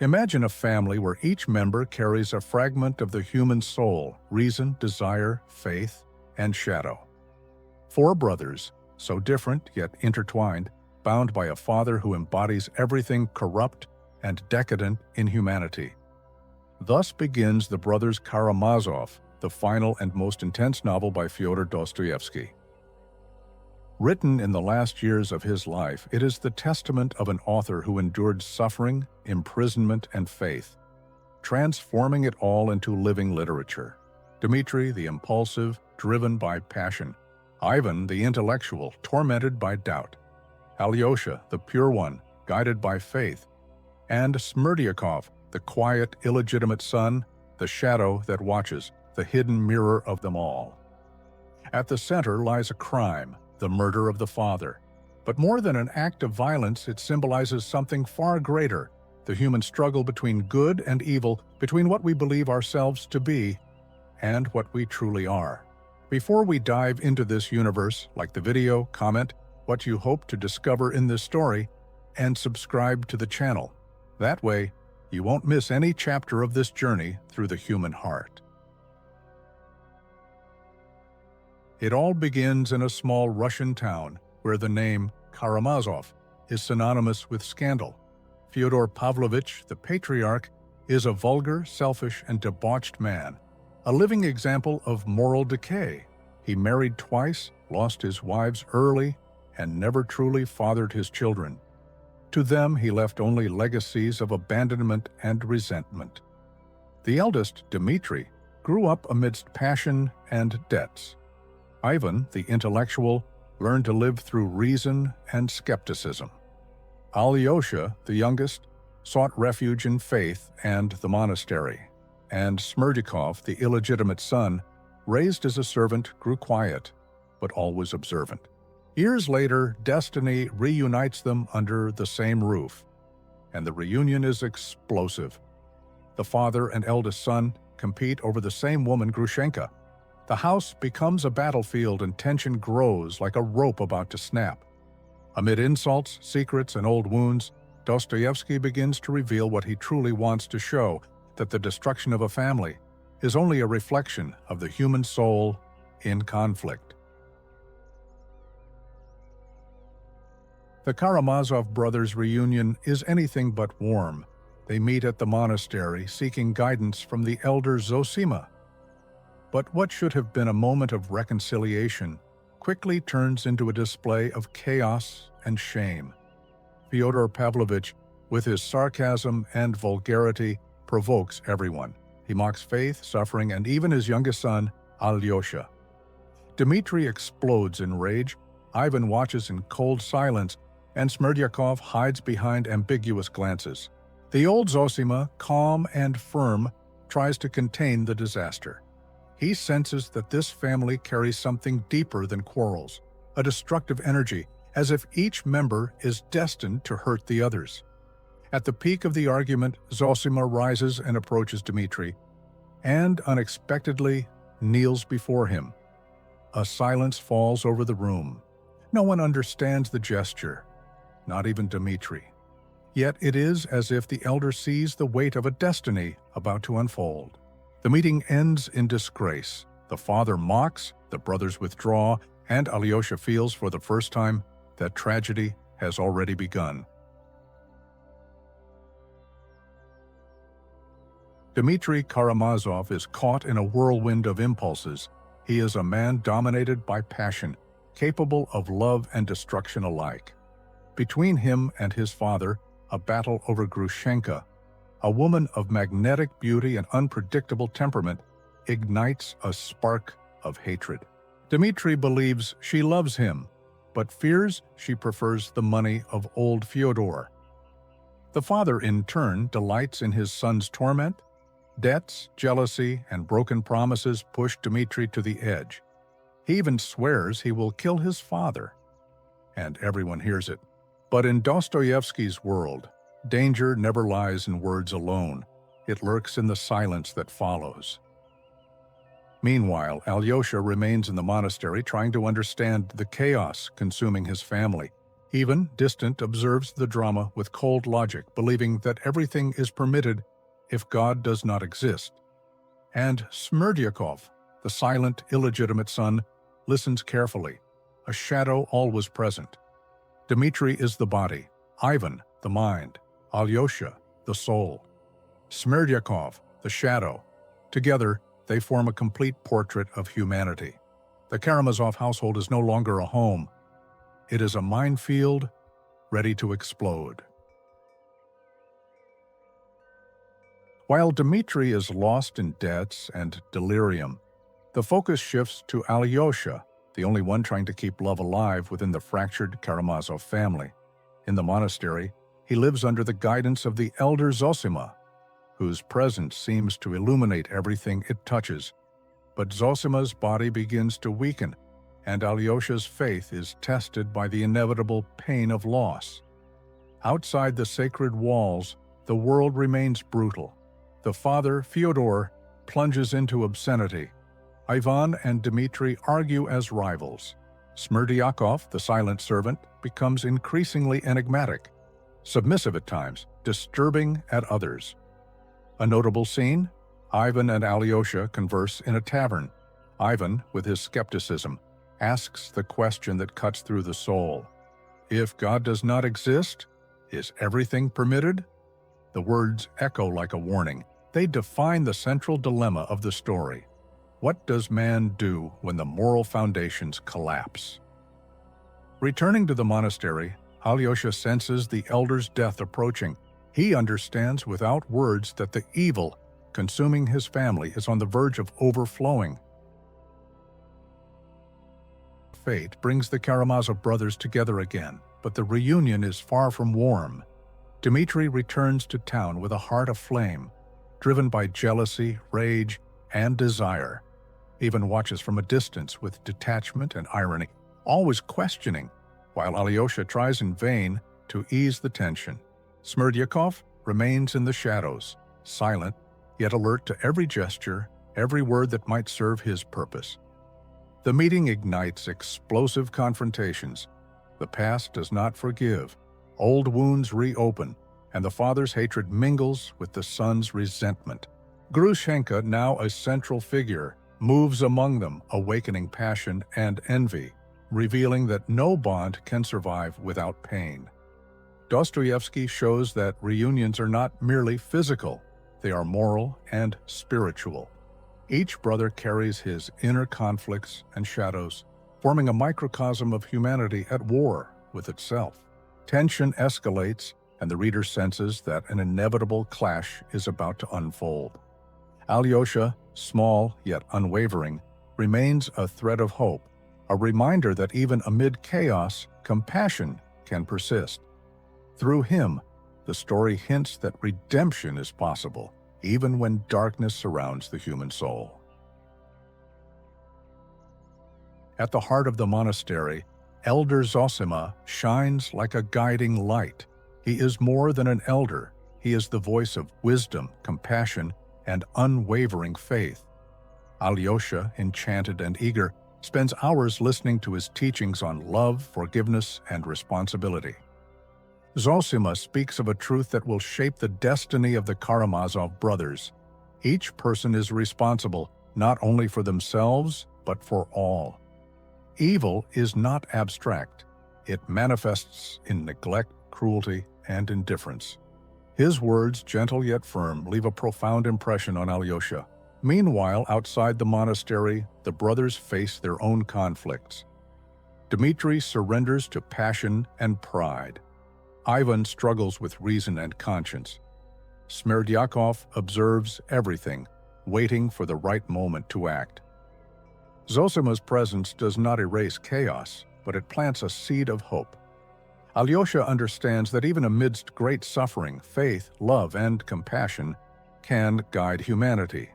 Imagine a family where each member carries a fragment of the human soul, reason, desire, faith, and shadow. 4 brothers, so different yet intertwined, bound by a father who embodies everything corrupt and decadent in humanity. Thus begins the Brothers Karamazov, the final and most intense novel by Fyodor Dostoevsky. Written in the last years of his life, it is the testament of an author who endured suffering, imprisonment, and faith, transforming it all into living literature. Dmitri, the impulsive, driven by passion. Ivan, the intellectual, tormented by doubt. Alyosha, the pure one, guided by faith. And Smerdyakov, the quiet, illegitimate son, the shadow that watches, the hidden mirror of them all. At the center lies a crime, the murder of the father. But more than an act of violence, it symbolizes something far greater, the human struggle between good and evil, between what we believe ourselves to be and what we truly are. Before we dive into this universe, like the video, comment what you hope to discover in this story, and subscribe to the channel. That way, you won't miss any chapter of this journey through the human heart. It all begins in a small Russian town where the name Karamazov is synonymous with scandal. Fyodor Pavlovich, the patriarch, is a vulgar, selfish, and debauched man, a living example of moral decay. He married twice, lost his wives early, and never truly fathered his children. To them, he left only legacies of abandonment and resentment. The eldest, Dmitri, grew up amidst passion and debts. Ivan, the intellectual, learned to live through reason and skepticism. Alyosha, the youngest, sought refuge in faith and the monastery. And Smerdyakov, the illegitimate son, raised as a servant, grew quiet, but always observant. Years later, destiny reunites them under the same roof, and the reunion is explosive. The father and eldest son compete over the same woman, Grushenka. The house becomes a battlefield and tension grows like a rope about to snap. Amid insults, secrets, and old wounds, Dostoevsky begins to reveal what he truly wants to show, that the destruction of a family is only a reflection of the human soul in conflict. The Karamazov brothers' reunion is anything but warm. They meet at the monastery, seeking guidance from the elder Zossima. But what should have been a moment of reconciliation quickly turns into a display of chaos and shame. Fyodor Pavlovich, with his sarcasm and vulgarity, provokes everyone. He mocks faith, suffering, and even his youngest son, Alyosha. Dmitri explodes in rage, Ivan watches in cold silence, and Smerdyakov hides behind ambiguous glances. The old Zossima, calm and firm, tries to contain the disaster. He senses that this family carries something deeper than quarrels, a destructive energy, as if each member is destined to hurt the others. At the peak of the argument, Zossima rises and approaches Dmitri, and unexpectedly kneels before him. A silence falls over the room. No one understands the gesture, not even Dmitri. Yet it is as if the elder sees the weight of a destiny about to unfold. The meeting ends in disgrace. The father mocks, the brothers withdraw, and Alyosha feels for the first time that tragedy has already begun. Dmitri Karamazov is caught in a whirlwind of impulses. He is a man dominated by passion, capable of love and destruction alike. Between him and his father, a battle over Grushenka, a woman of magnetic beauty and unpredictable temperament, ignites a spark of hatred. Dmitri believes she loves him, but fears she prefers the money of old Fyodor. The father, in turn, delights in his son's torment. Debts, jealousy, and broken promises push Dmitri to the edge. He even swears he will kill his father. And everyone hears it. But in Dostoevsky's world, danger never lies in words alone. It lurks in the silence that follows. Meanwhile, Alyosha remains in the monastery trying to understand the chaos consuming his family. Ivan, distant, observes the drama with cold logic, believing that everything is permitted if God does not exist. And Smerdyakov, the silent, illegitimate son, listens carefully, a shadow always present. Dmitri is the body, Ivan, the mind, Alyosha, the soul, Smerdyakov, the shadow. Together, they form a complete portrait of humanity. The Karamazov household is no longer a home. It is a minefield ready to explode. While Dmitri is lost in debts and delirium, the focus shifts to Alyosha, the only one trying to keep love alive within the fractured Karamazov family. In the monastery, he lives under the guidance of the elder Zossima, whose presence seems to illuminate everything it touches. But Zossima's body begins to weaken, and Alyosha's faith is tested by the inevitable pain of loss. Outside the sacred walls, the world remains brutal. The father, Fyodor, plunges into obscenity. Ivan and Dmitri argue as rivals. Smerdyakov, the silent servant, becomes increasingly enigmatic, submissive at times, disturbing at others. A notable scene? Ivan and Alyosha converse in a tavern. Ivan, with his skepticism, asks the question that cuts through the soul. If God does not exist, is everything permitted? The words echo like a warning. They define the central dilemma of the story. What does man do when the moral foundations collapse? Returning to the monastery, Alyosha senses the elder's death approaching. He understands without words that the evil consuming his family is on the verge of overflowing. Fate brings the Karamazov brothers together again, but the reunion is far from warm. Dmitri returns to town with a heart aflame, driven by jealousy, rage, and desire. Ivan watches from a distance with detachment and irony, always questioning, while Alyosha tries in vain to ease the tension. Smerdyakov remains in the shadows, silent, yet alert to every gesture, every word that might serve his purpose. The meeting ignites explosive confrontations. The past does not forgive. Old wounds reopen, and the father's hatred mingles with the son's resentment. Grushenka, now a central figure, moves among them, awakening passion and envy, revealing that no bond can survive without pain. Dostoevsky shows that reunions are not merely physical, they are moral and spiritual. Each brother carries his inner conflicts and shadows, forming a microcosm of humanity at war with itself. Tension escalates, and the reader senses that an inevitable clash is about to unfold. Alyosha, small yet unwavering, remains a thread of hope, a reminder that even amid chaos, compassion can persist. Through him, the story hints that redemption is possible, even when darkness surrounds the human soul. At the heart of the monastery, Elder Zossima shines like a guiding light. He is more than an elder. He is the voice of wisdom, compassion, and unwavering faith. Alyosha, enchanted and eager, spends hours listening to his teachings on love, forgiveness, and responsibility. Zossima speaks of a truth that will shape the destiny of the Karamazov brothers. Each person is responsible not only for themselves, but for all. Evil is not abstract. It manifests in neglect, cruelty, and indifference. His words, gentle yet firm, leave a profound impression on Alyosha. Meanwhile, outside the monastery, the brothers face their own conflicts. Dmitri surrenders to passion and pride. Ivan struggles with reason and conscience. Smerdyakov observes everything, waiting for the right moment to act. Zossima's presence does not erase chaos, but it plants a seed of hope. Alyosha understands that even amidst great suffering, faith, love, and compassion can guide humanity.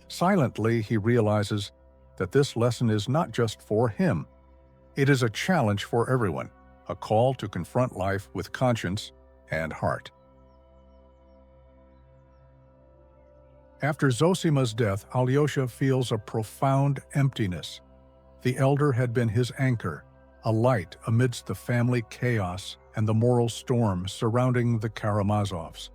Silently, he realizes that this lesson is not just for him. It is a challenge for everyone, a call to confront life with conscience and heart. After Zossima's death, Alyosha feels a profound emptiness. The elder had been his anchor, a light amidst the family chaos and the moral storm surrounding the Karamazovs.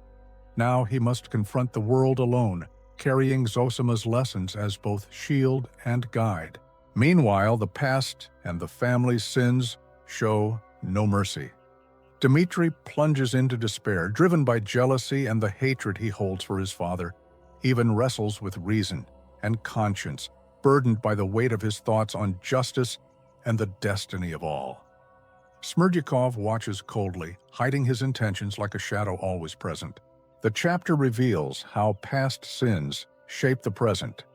Now he must confront the world alone, carrying Zossima's lessons as both shield and guide. Meanwhile, the past and the family's sins show no mercy. Dmitri plunges into despair, driven by jealousy and the hatred he holds for his father, even wrestles with reason and conscience, burdened by the weight of his thoughts on justice and the destiny of all. Smerdyakov watches coldly, hiding his intentions like a shadow always present. The chapter reveals how past sins shape the present.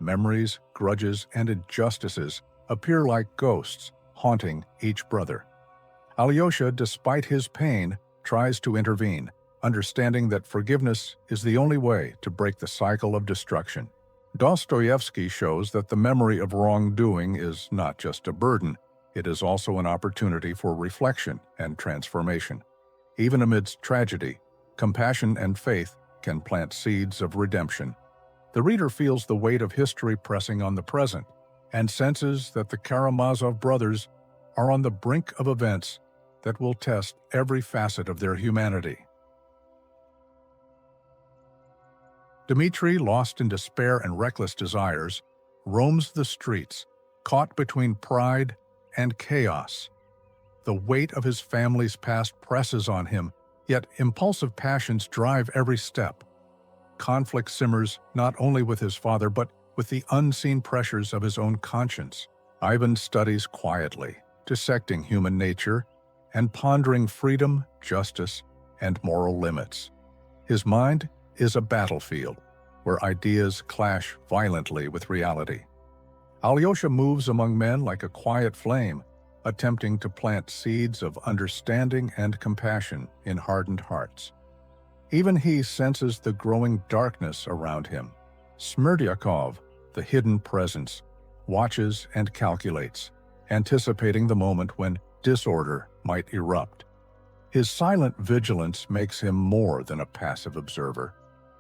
Memories, grudges, and injustices appear like ghosts, haunting each brother. Alyosha, despite his pain, tries to intervene, understanding that forgiveness is the only way to break the cycle of destruction. Dostoevsky shows that the memory of wrongdoing is not just a burden, it is also an opportunity for reflection and transformation. Even amidst tragedy, compassion and faith can plant seeds of redemption. The reader feels the weight of history pressing on the present and senses that the Karamazov brothers are on the brink of events that will test every facet of their humanity. Dmitri, lost in despair and reckless desires, roams the streets, caught between pride and chaos. The weight of his family's past presses on him, yet impulsive passions drive every step. Conflict simmers not only with his father, but with the unseen pressures of his own conscience. Ivan studies quietly, dissecting human nature and pondering freedom, justice, and moral limits. His mind is a battlefield where ideas clash violently with reality. Alyosha moves among men like a quiet flame, attempting to plant seeds of understanding and compassion in hardened hearts. Even he senses the growing darkness around him. Smerdyakov, the hidden presence, watches and calculates, anticipating the moment when disorder might erupt. His silent vigilance makes him more than a passive observer.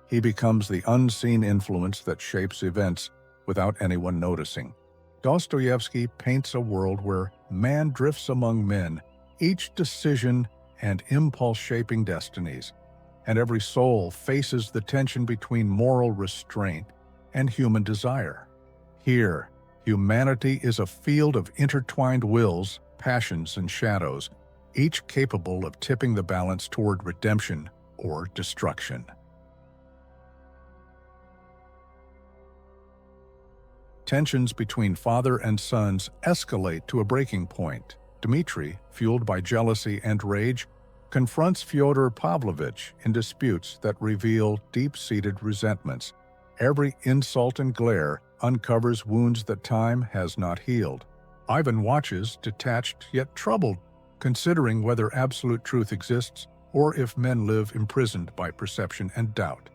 He becomes the unseen influence that shapes events without anyone noticing. Dostoevsky paints a world where man drifts among men, each decision and impulse shaping destinies, and every soul faces the tension between moral restraint and human desire. Here, humanity is a field of intertwined wills, passions, and shadows, each capable of tipping the balance toward redemption or destruction. Tensions between father and sons escalate to a breaking point. Dmitri, fueled by jealousy and rage, confronts Fyodor Pavlovich in disputes that reveal deep-seated resentments. Every insult and glare uncovers wounds that time has not healed. Ivan watches, detached yet troubled, considering whether absolute truth exists or if men live imprisoned by perception and doubt.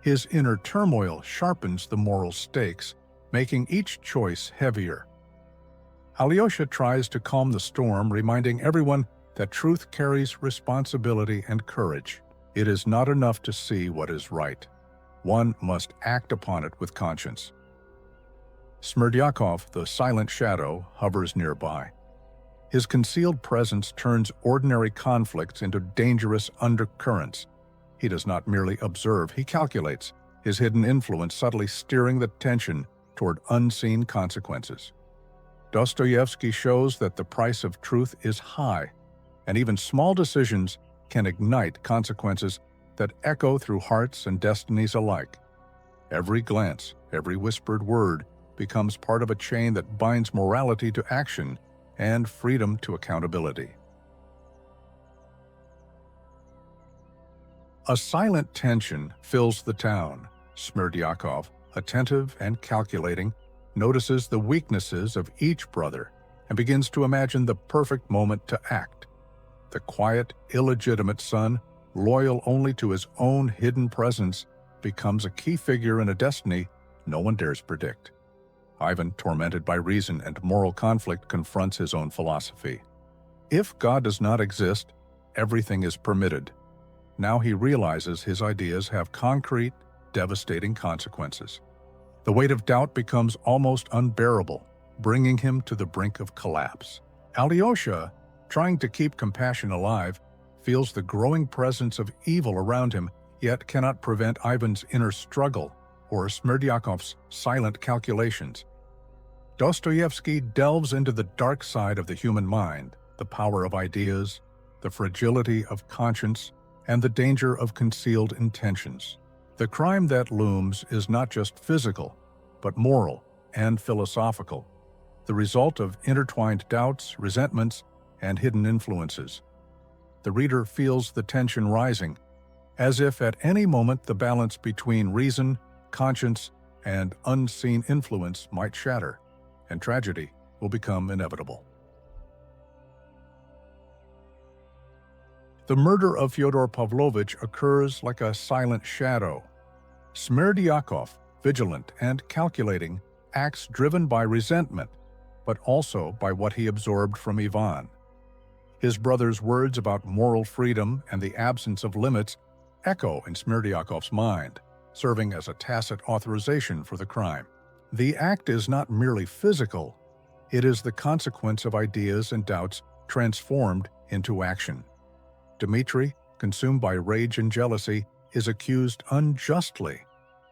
His inner turmoil sharpens the moral stakes, making each choice heavier. Alyosha tries to calm the storm, reminding everyone that truth carries responsibility and courage. It is not enough to see what is right. One must act upon it with conscience. Smerdyakov, the silent shadow, hovers nearby. His concealed presence turns ordinary conflicts into dangerous undercurrents. He does not merely observe, he calculates, his hidden influence subtly steering the tension toward unseen consequences. Dostoevsky shows that the price of truth is high, and even small decisions can ignite consequences that echo through hearts and destinies alike. Every glance, every whispered word becomes part of a chain that binds morality to action and freedom to accountability. A silent tension fills the town. Smerdyakov, attentive and calculating, notices the weaknesses of each brother and begins to imagine the perfect moment to act. The quiet, illegitimate son, loyal only to his own hidden presence, becomes a key figure in a destiny no one dares predict. Ivan, tormented by reason and moral conflict, confronts his own philosophy. If God does not exist, everything is permitted. Now he realizes his ideas have concrete, devastating consequences. The weight of doubt becomes almost unbearable, bringing him to the brink of collapse. Alyosha, trying to keep compassion alive, feels the growing presence of evil around him, yet cannot prevent Ivan's inner struggle or Smerdyakov's silent calculations. Dostoevsky delves into the dark side of the human mind, the power of ideas, the fragility of conscience, and the danger of concealed intentions. The crime that looms is not just physical, but moral and philosophical, the result of intertwined doubts, resentments, and hidden influences. The reader feels the tension rising, as if at any moment the balance between reason, conscience, and unseen influence might shatter, and tragedy will become inevitable. The murder of Fyodor Pavlovich occurs like a silent shadow. Smerdyakov, vigilant and calculating, acts driven by resentment, but also by what he absorbed from Ivan. His brother's words about moral freedom and the absence of limits echo in Smerdyakov's mind, serving as a tacit authorization for the crime. The act is not merely physical, it is the consequence of ideas and doubts transformed into action. Dmitri, consumed by rage and jealousy, is accused unjustly.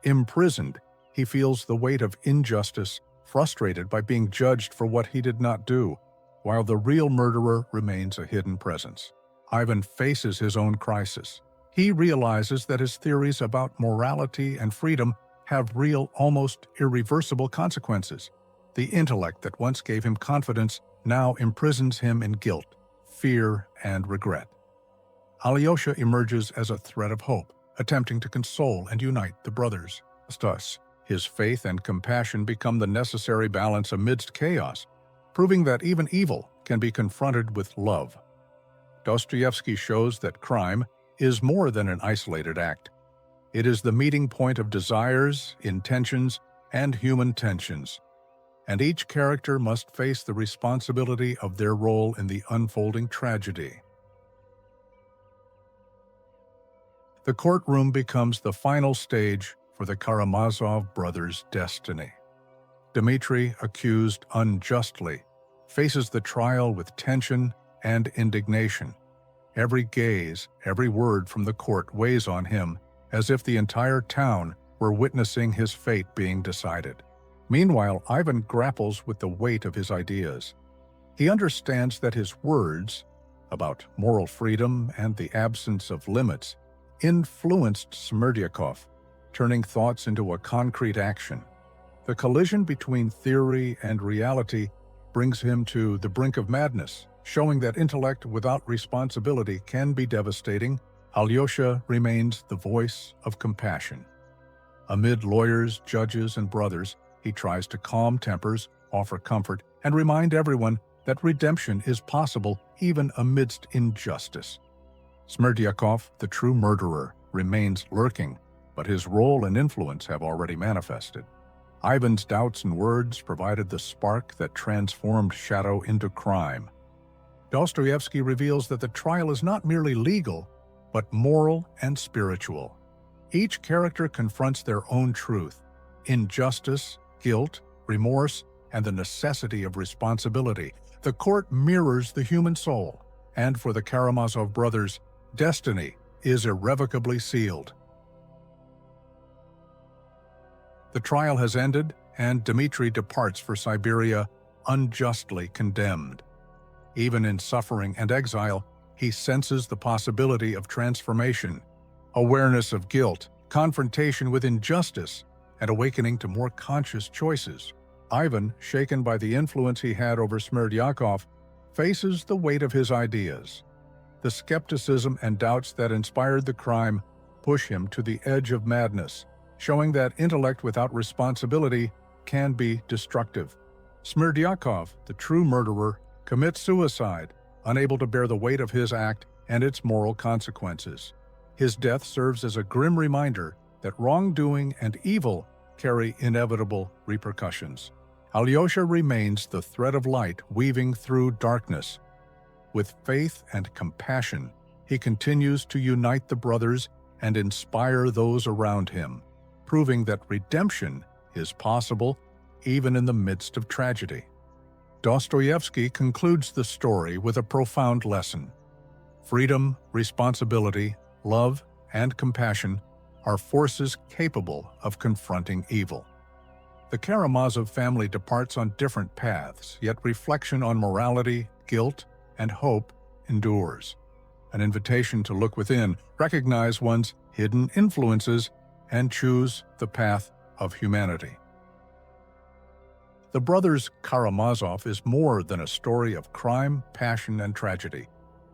Imprisoned, he feels the weight of injustice, frustrated by being judged for what he did not do, while the real murderer remains a hidden presence. Ivan faces his own crisis. He realizes that his theories about morality and freedom have real, almost irreversible consequences. The intellect that once gave him confidence now imprisons him in guilt, fear, and regret. Alyosha emerges as a thread of hope, attempting to console and unite the brothers. Thus, his faith and compassion become the necessary balance amidst chaos, proving that even evil can be confronted with love. Dostoevsky shows that crime is more than an isolated act. It is the meeting point of desires, intentions, and human tensions, and each character must face the responsibility of their role in the unfolding tragedy. The courtroom becomes the final stage for the Karamazov brothers' destiny. Dmitri, accused unjustly, faces the trial with tension and indignation. Every gaze, every word from the court weighs on him, as if the entire town were witnessing his fate being decided. Meanwhile, Ivan grapples with the weight of his ideas. He understands that his words, about moral freedom and the absence of limits, influenced Smerdyakov, turning thoughts into a concrete action. The collision between theory and reality brings him to the brink of madness, showing that intellect without responsibility can be devastating. Alyosha remains the voice of compassion. Amid lawyers, judges, and brothers, he tries to calm tempers, offer comfort, and remind everyone that redemption is possible even amidst injustice. Smerdyakov, the true murderer, remains lurking, but his role and influence have already manifested. Ivan's doubts and words provided the spark that transformed shadow into crime. Dostoevsky reveals that the trial is not merely legal, but moral and spiritual. Each character confronts their own truth, injustice, guilt, remorse, and the necessity of responsibility. The court mirrors the human soul, and for the Karamazov brothers, destiny is irrevocably sealed. The trial has ended, and Dmitri departs for Siberia, unjustly condemned. Even in suffering and exile, he senses the possibility of transformation, awareness of guilt, confrontation with injustice, and awakening to more conscious choices. Ivan, shaken by the influence he had over Smerdyakov, faces the weight of his ideas. The skepticism and doubts that inspired the crime push him to the edge of madness, showing that intellect without responsibility can be destructive. Smerdyakov, the true murderer, commits suicide, unable to bear the weight of his act and its moral consequences. His death serves as a grim reminder that wrongdoing and evil carry inevitable repercussions. Alyosha remains the thread of light weaving through darkness. With faith and compassion, he continues to unite the brothers and inspire those around him, proving that redemption is possible even in the midst of tragedy. Dostoevsky concludes the story with a profound lesson. Freedom, responsibility, love, and compassion are forces capable of confronting evil. The Karamazov family departs on different paths, yet reflection on morality, guilt, and hope endures. An invitation to look within, recognize one's hidden influences, and choose the path of humanity. The Brothers Karamazov is more than a story of crime, passion, and tragedy.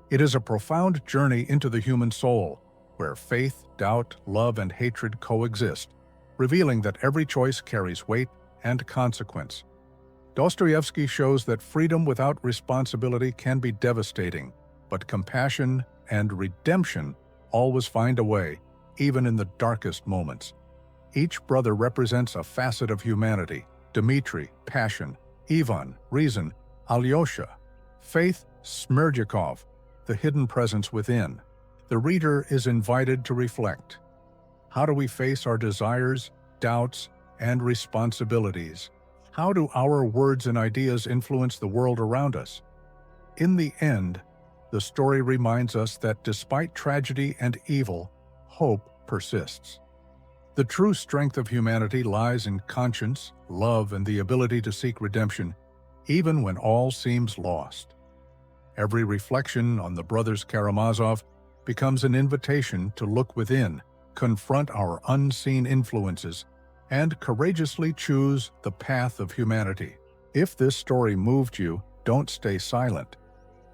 It is a profound journey into the human soul, where faith, doubt, love, and hatred coexist, revealing that every choice carries weight and consequence. Dostoevsky shows that freedom without responsibility can be devastating, but compassion and redemption always find a way, even in the darkest moments. Each brother represents a facet of humanity: Dmitri, passion; Ivan, reason; Alyosha, faith; Smerdyakov, the hidden presence within. The reader is invited to reflect. How do we face our desires, doubts, and responsibilities? How do our words and ideas influence the world around us? In the end, the story reminds us that despite tragedy and evil, hope persists. The true strength of humanity lies in conscience, love, and the ability to seek redemption, even when all seems lost. Every reflection on the Brothers Karamazov becomes an invitation to look within, confront our unseen influences, and courageously choose the path of humanity. If this story moved you, don't stay silent.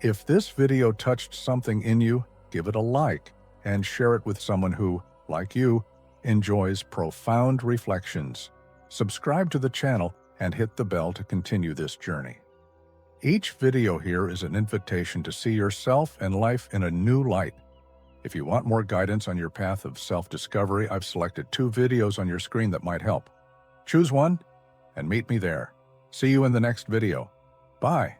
If this video touched something in you, give it a like and share it with someone who, like you, enjoys profound reflections. Subscribe to the channel and hit the bell to continue this journey. Each video here is an invitation to see yourself and life in a new light. If you want more guidance on your path of self-discovery, I've selected 2 videos on your screen that might help. Choose one and meet me there. See you in the next video. Bye.